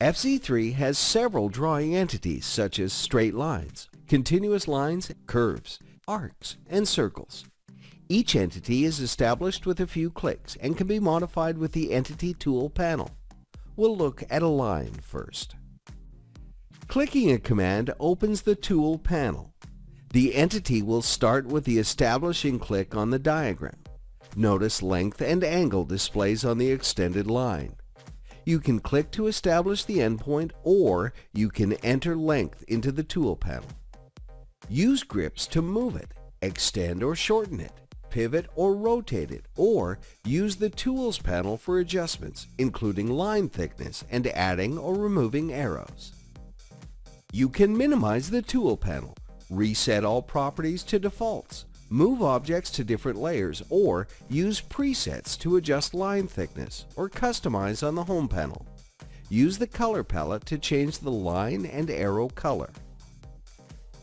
FZ3 has several drawing entities such as straight lines, continuous lines, curves, arcs, and circles. Each entity is established with a few clicks and can be modified with the Entity Tool panel. We'll look at a line first. Clicking a command opens the Tool panel. The entity will start with the establishing click on the diagram. Notice length and angle displays on the extended line. You can click to establish the endpoint, or you can enter length into the tool panel. Use grips to move it, extend or shorten it, pivot or rotate it, or use the Tools panel for adjustments, including line thickness and adding or removing arrows. You can minimize the tool panel, reset all properties to defaults, move objects to different layers, or use presets to adjust line thickness or customize on the home panel. Use the color palette to change the line and arrow color.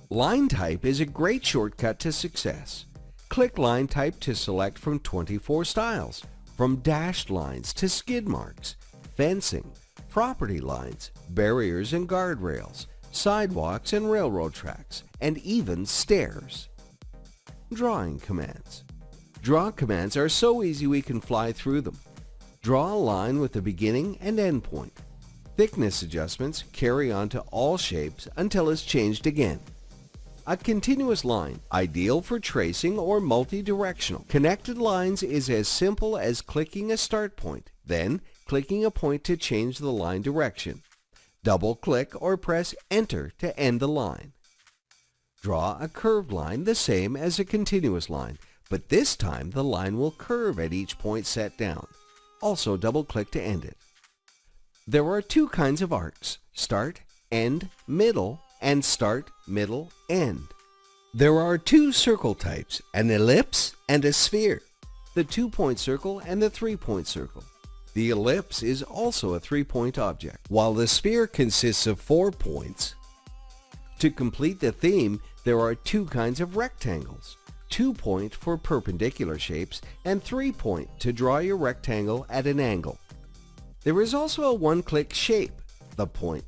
Line type is a great shortcut to success. Click line type to select from 24 styles, from dashed lines to skid marks, fencing, property lines, barriers and guardrails, sidewalks and railroad tracks, and even stairs. Drawing commands. Draw commands are so easy we can fly through them. Draw a line with a beginning and end point. Thickness adjustments carry on to all shapes until it's changed again. A continuous line, ideal for tracing or multi-directional. Connected lines is as simple as clicking a start point, then clicking a point to change the line direction. Double-click or press Enter to end the line. Draw a curved line the same as a continuous line, but this time the line will curve at each point set down. Also double-click to end it. There are two kinds of arcs: start, end, middle, and start, middle, end. There are two circle types, an ellipse and a sphere, the 2-point circle and the 3-point circle. The ellipse is also a 3-point object, while the sphere consists of 4 points. To complete the theme, there are two kinds of rectangles, 2-point for perpendicular shapes and 3-point to draw your rectangle at an angle. There is also a one-click shape, the point.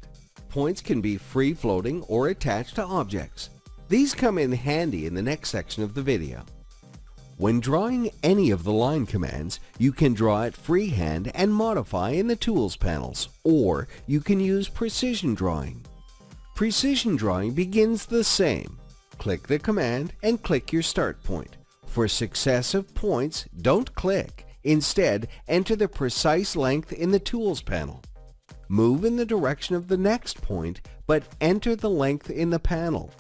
Points can be free-floating or attached to objects. These come in handy in the next section of the video. When drawing any of the line commands, you can draw it freehand and modify in the Tools panels, or you can use precision drawing. Precision drawing begins the same. Click the command and click your start point. For successive points, don't click. Instead, enter the precise length in the Tools panel. Move in the direction of the next point, but enter the length in the panel.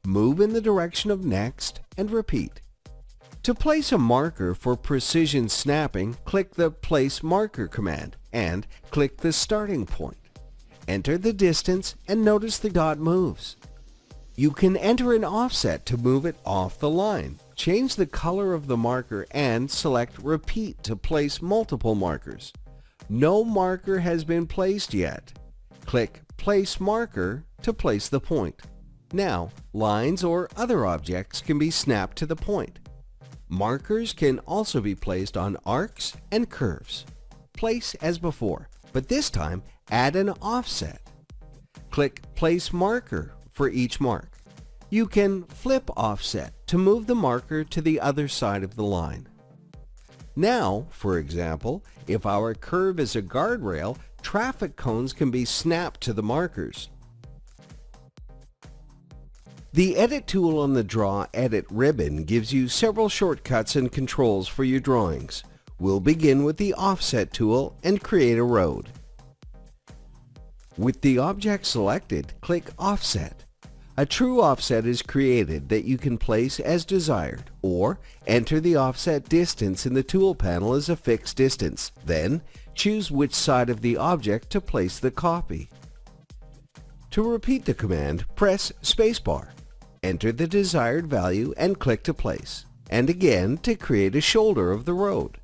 Move in the direction of next and repeat. To place a marker for precision snapping, click the Place Marker command and click the starting point. Enter the distance and notice the dot moves. You can enter an offset to move it off the line. Change the color of the marker and select Repeat to place multiple markers. No marker has been placed yet. Click Place Marker to place the point. Now, lines or other objects can be snapped to the point. Markers can also be placed on arcs and curves. Place as before, but this time add an offset. Click Place Marker for each mark. You can flip offset to move the marker to the other side of the line. Now, for example, if our curve is a guardrail, traffic cones can be snapped to the markers. The Edit tool on the Draw Edit ribbon gives you several shortcuts and controls for your drawings. We'll begin with the Offset tool and create a road. With the object selected, click Offset. A true offset is created that you can place as desired, or enter the offset distance in the tool panel as a fixed distance. Then, choose which side of the object to place the copy. To repeat the command, press Spacebar. Enter the desired value and click to place, and again to create a shoulder of the road.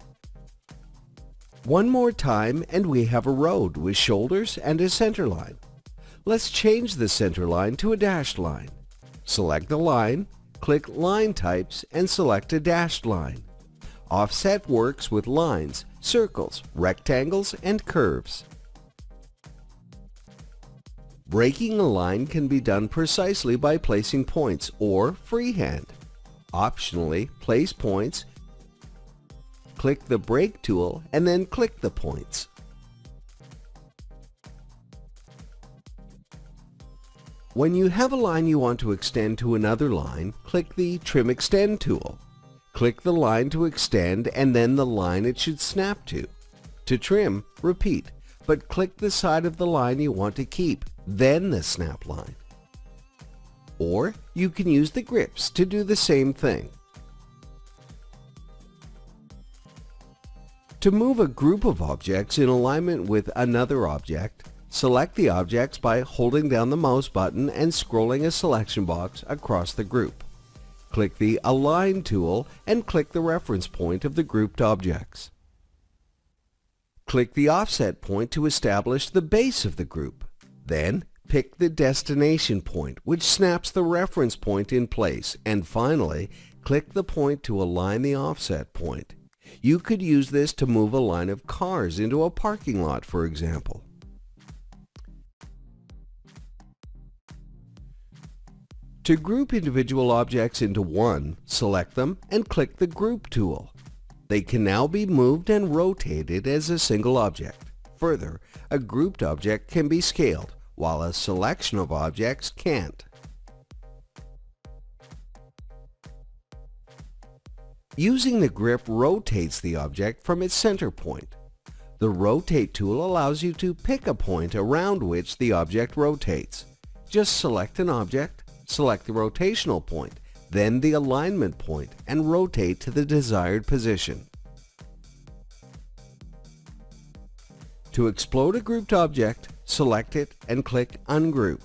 One more time and we have a road with shoulders and a center line. Let's change the center line to a dashed line. Select the line, click Line Types and select a dashed line. Offset works with lines, circles, rectangles, and curves. Breaking a line can be done precisely by placing points or freehand. Optionally, place points, click the Break tool, and then click the points. When you have a line you want to extend to another line, click the Trim Extend tool. Click the line to extend and then the line it should snap to. To trim, repeat, but click the side of the line you want to keep, then the snap line. Or you can use the grips to do the same thing. To move a group of objects in alignment with another object, select the objects by holding down the mouse button and scrolling a selection box across the group. Click the Align tool and click the reference point of the grouped objects. Click the Offset point to establish the base of the group. Then, pick the destination point, which snaps the reference point in place, and finally, click the point to align the offset point. You could use this to move a line of cars into a parking lot, for example. To group individual objects into one, select them and click the Group tool. They can now be moved and rotated as a single object. Further, a grouped object can be scaled, while a selection of objects can't. Using the grip rotates the object from its center point. The Rotate tool allows you to pick a point around which the object rotates. Just select an object, select the rotational point, then the alignment point, and rotate to the desired position. To explode a grouped object, select it and click Ungroup.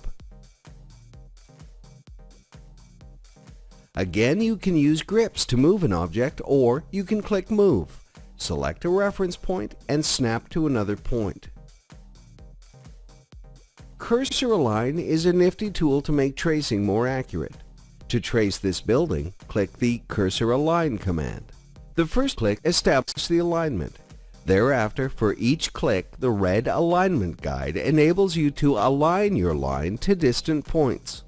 Again, you can use grips to move an object, or you can click Move. Select a reference point and snap to another point. Cursor Align is a nifty tool to make tracing more accurate. To trace this building, click the Cursor Align command. The first click establishes the alignment. Thereafter, for each click, the red alignment guide enables you to align your line to distant points.